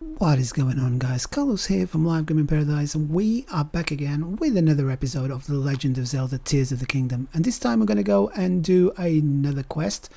What is going on, guys? Carlos here from Live Gaming Paradise, and we are back again with another episode of The Legend of Zelda Tears of the Kingdom. And this time we're going to go and do another quest,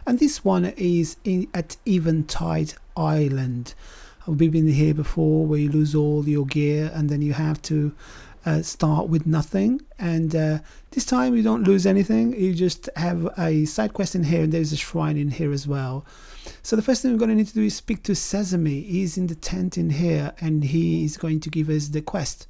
and this one is at Eventide Island. We've been here before, where you lose all your gear and then you have to start with nothing. And this time you don't lose anything, you just have a side quest in here, and there's a shrine in here as well. So the first thing we're going to need to do is speak to Sesame. He's in the tent in here, and he is going to give us the quest.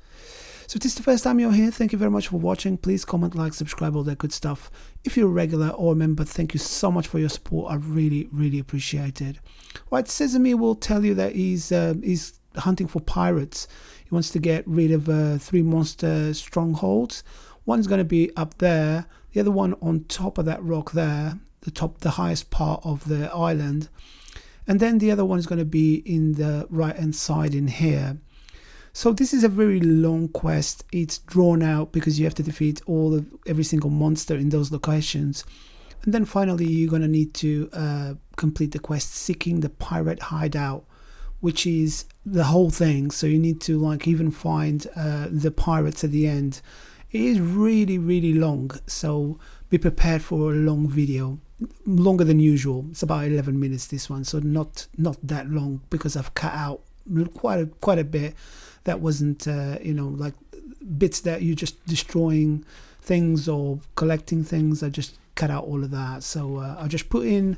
So if this is the first time you're here, thank you very much for watching. Please comment, like, subscribe, all that good stuff. If you're a regular or a member, thank you so much for your support. I really appreciate it. Right, Sesame will tell you that he's hunting for pirates. He wants to get rid of 3 monster strongholds. One's going to be up there, the other one on top of that rock there, the highest part of the island, and then the other one is going to be in the right hand side in here. So this is a very long quest. It's drawn out because you have to defeat every single monster in those locations, and then finally you're going to need to complete the quest Seeking the Pirate Hideout, which is the whole thing. So you need to even find the pirates at the end. It is really long, so be prepared for a long video, longer than usual. It's about 11 minutes this one, so not that long, because I've cut out quite a bit that wasn't like bits that you're just destroying things or collecting things. I just cut out all of that, so I'll just put in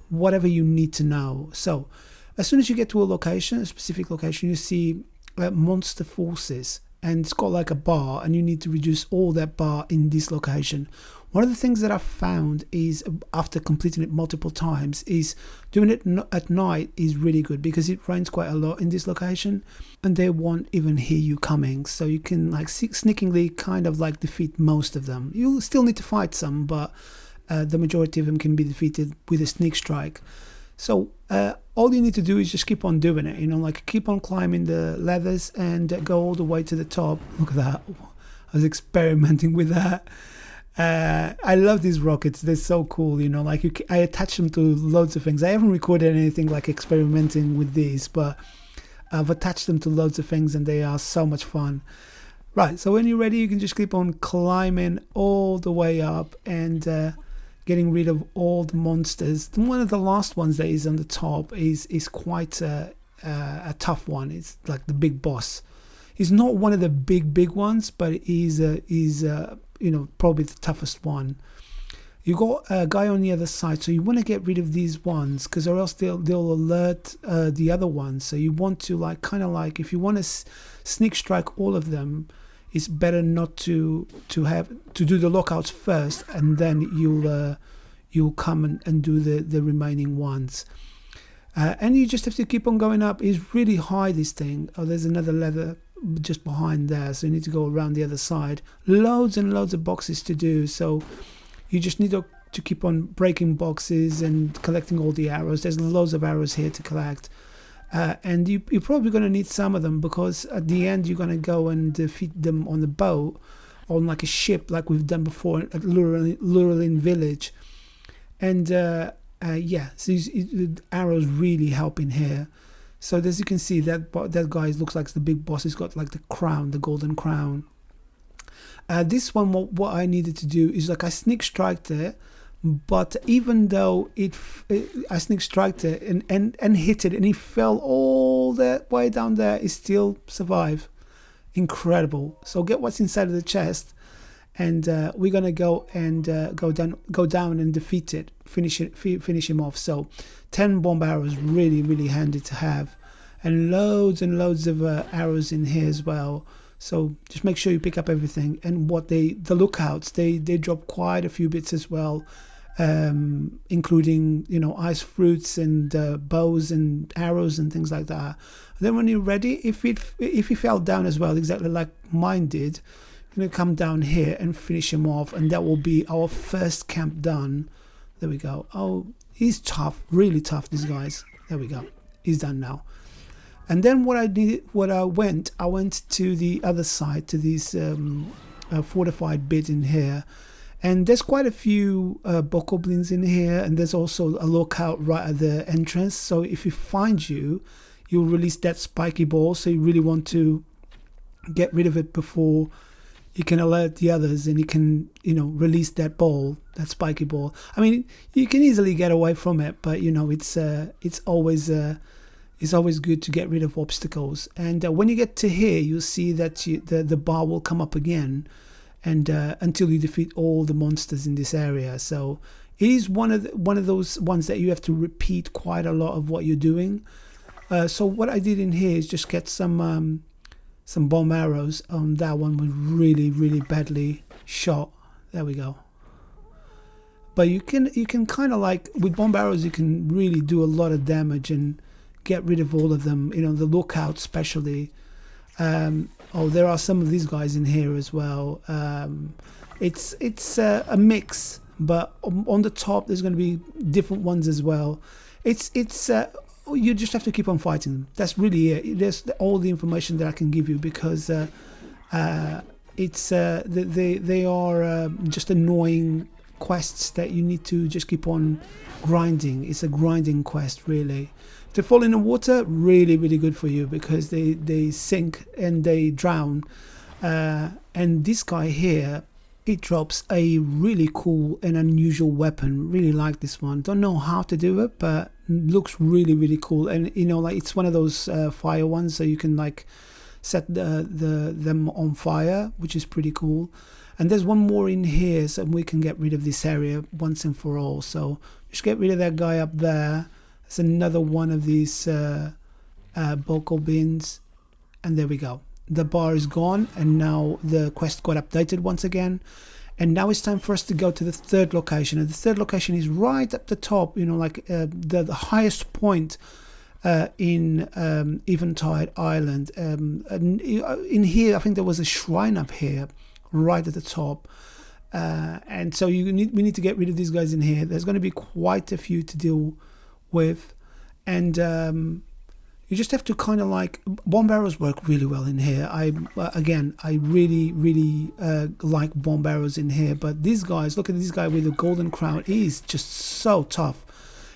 whatever you need to know. So as soon as you get to a specific location, you see monster forces, and it's got like a bar, and you need to reduce all that bar in this location. One of the things that I've found is, after completing it multiple times, is doing it at night is really good, because it rains quite a lot in this location and they won't even hear you coming. So you can sneakingly kind of defeat most of them. You'll still need to fight some, but the majority of them can be defeated with a sneak strike. So all you need to do is just keep on doing it, keep on climbing the ladders and go all the way to the top. Look at that. I was experimenting with that. I love these rockets. They're so cool, I attach them to loads of things. I haven't recorded anything like experimenting with these, but I've attached them to loads of things, and they are so much fun. Right, so when you're ready, you can just keep on climbing all the way up and getting rid of all the monsters. One of the last ones that is on the top is quite a tough one. It's like the big boss. He's not one of the big ones, but he's probably the toughest one. You got a guy on the other side, so you want to get rid of these ones, because or else they'll alert the other ones. So you want to if you want to sneak strike all of them, it's better not to do the lockouts first, and then you'll come and do the remaining ones. And you just have to keep on going up. It's really high, this thing. Oh, there's another leather just behind there, so you need to go around the other side. Loads and loads of boxes to do, so you just need to keep on breaking boxes and collecting all the arrows. There's loads of arrows here to collect, and you're probably going to need some of them, because at the end you're going to go and defeat them on the boat, on a ship, like we've done before at Lurelin Village. And so the arrows really help in here. So as you can see, that guy looks like the big boss. He's got the crown, the golden crown. This one, what I needed to do is I sneak striked it, but even though I sneak striked it and hit it, and he fell all the way down there, he still survived. Incredible. So get what's inside of the chest, and we're gonna go and go down and defeat it, finish him off. So 10 bomb arrows, really handy to have, and loads of arrows in here as well. So just make sure you pick up everything. And the lookouts, they drop quite a few bits as well, including ice fruits and bows and arrows and things like that. And then when you're ready, if he fell down as well, exactly like mine did, you're gonna come down here and finish him off, and that will be our first camp done. There we go. Oh, he's tough, really tough, these guys. There we go. He's done now. And then I went to the other side, to this fortified bit in here, and there's quite a few bokoblins in here, and there's also a lookout right at the entrance. So if he finds you, you'll release that spiky ball. So you really want to get rid of it before you can alert the others, and you can, release that ball, that spiky ball. I mean, you can easily get away from it, but it's always good to get rid of obstacles. And when you get to here, you'll see that the bar will come up again, and until you defeat all the monsters in this area. So it is one of those ones that you have to repeat quite a lot of what you're doing. So what I did in here is just get some bomb arrows. That one was really badly shot. There we go. But you can kind of like, with bomb arrows, you can really do a lot of damage and get rid of all of them. The lookout especially. There are some of these guys in here as well. It's a mix, but on the top there's going to be different ones as well. You just have to keep on fighting them. That's really it. That's all the information that I can give you, because they are just annoying quests that you need to just keep on grinding. It's a grinding quest, really. To fall in the water, really good for you, because they sink and they drown. And this guy here, it drops a really cool and unusual weapon. Really like this one. Don't know how to do it, but looks really cool. And like, it's one of those fire ones, so you can like set them on fire, which is pretty cool. And there's one more in here, so we can get rid of this area once and for all. So just get rid of that guy up there. It's another one of these vocal bins, and there we go. The bar is gone, and now the quest got updated once again. And now it's time for us to go to the third location, and the third location is right up the top, like the highest point in Eventide Island. In here, I think there was a shrine up here right at the top, and so we need to get rid of these guys in here. There's going to be quite a few to deal with, and you just have to kind of like, bomb arrows work really well in here. I really like bomb arrows in here. But these guys, look at this guy with the golden crown. He's just so tough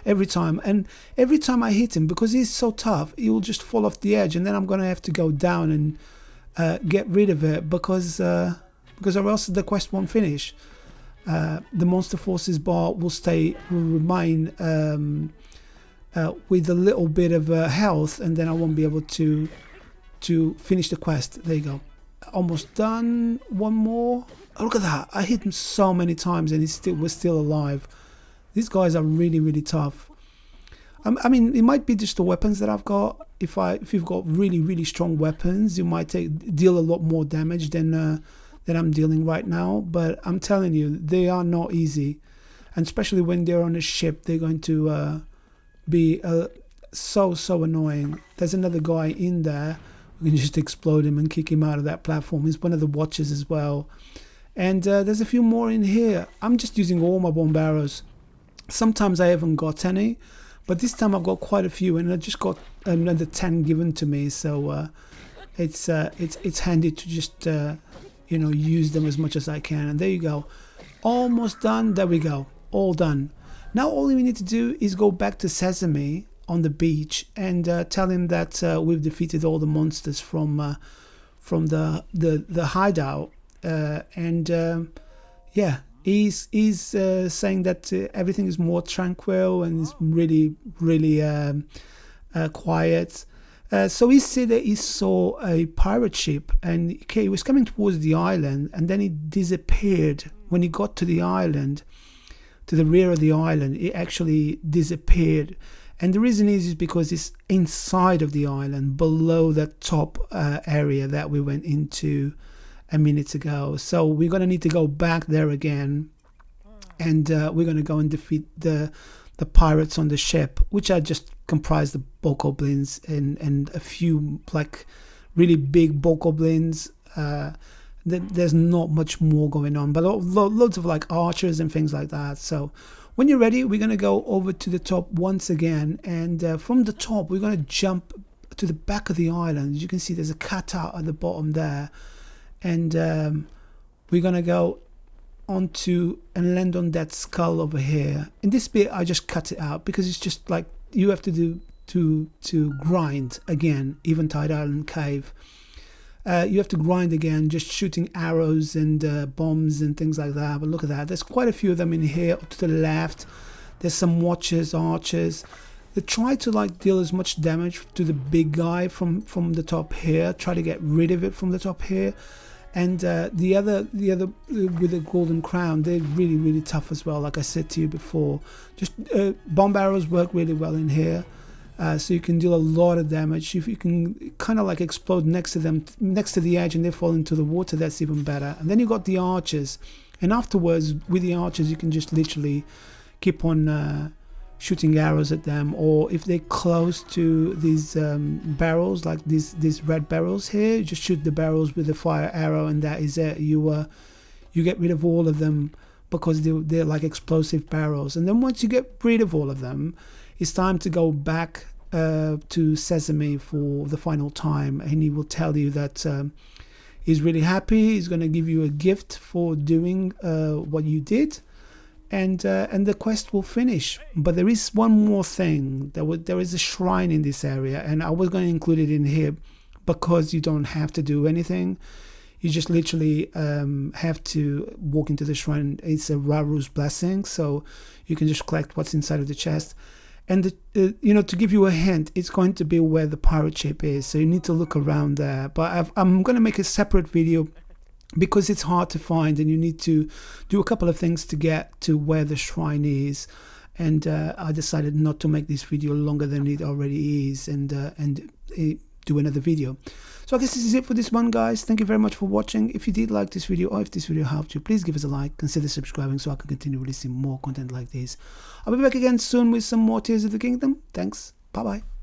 every time, and every time I hit him, because he's so tough, he will just fall off the edge, and then I'm gonna have to go down and get rid of it, because or else the quest won't finish. The monster forces bar will remain with a little bit of health, and then I won't be able to finish the quest. There you go. Almost done. One more. Oh, look at that. I hit him so many times and he was still alive. These guys are really tough. I mean, it might be just the weapons that I've got. If you've got really strong weapons, you might deal a lot more damage than I'm dealing right now. But I'm telling you, they are not easy, and especially when they're on a ship, they're going to be so annoying. There's another guy in there. We can just explode him and kick him out of that platform. He's one of the watchers as well. And there's a few more in here. I'm just using all my bomb arrows. Sometimes I haven't got any, but this time I've got quite a few, and I just got another 10 given to me. So it's handy to just use them as much as I can. And there you go. Almost done. There we go. All done. Now all we need to do is go back to Sesame on the beach and tell him that we've defeated all the monsters from the hideout, he's saying that everything is more tranquil and is really quiet. So he said that he saw a pirate ship, and he was coming towards the island, and then he disappeared. When he got to the island, to the rear of the island, it actually disappeared. And the reason is because it's inside of the island, below that top area that we went into a minute ago. So we're going to need to go back there again, and we're going to go and defeat the pirates on the ship, which are just comprised of bokoblins and a few like really big bokoblins. There's not much more going on, but loads of like archers and things like that. So when you're ready, we're going to go over to the top once again, and from the top we're going to jump to the back of the island. As you can see, there's a cutout at the bottom there, and we're going to go onto and land on that skull over here. In this bit I just cut it out because it's just like you have to do to grind again. Even Tide Island Cave, you have to grind again, just shooting arrows and bombs and things like that. But look at that, there's quite a few of them in here. To the left there's some watchers, archers. They try to like deal as much damage to the big guy from the top here, try to get rid of it from the top here. And the other with the golden crown, they're really tough as well. Like I said to you before, just bomb arrows work really well in here, so you can deal a lot of damage. If you can kind of like explode next to them, next to the edge, and they fall into the water, that's even better. And then you got the archers, and afterwards with the archers you can just literally keep on shooting arrows at them, or if they're close to these barrels, like these red barrels here, you just shoot the barrels with a fire arrow, and that is it. You get rid of all of them because they're like explosive barrels. And then once you get rid of all of them, it's time to go back to Sesame for the final time, and he will tell you that he's really happy. He's going to give you a gift for doing what you did. And the quest will finish. But there is one more thing. There is a shrine in this area, and I was going to include it in here because you don't have to do anything. You just literally have to walk into the shrine. It's a Raru's blessing, so you can just collect what's inside of the chest. And to give you a hint, it's going to be where the pirate ship is, so you need to look around there. But I'm going to make a separate video because it's hard to find, and you need to do a couple of things to get to where the shrine is. And I decided not to make this video longer than it already is, and do another video. So I guess this is it for this one, guys. Thank you very much for watching. If you did like this video, or if this video helped you, please give us a like, consider subscribing so I can continue releasing more content like this. I'll be back again soon with some more Tears of the Kingdom. Thanks, bye bye.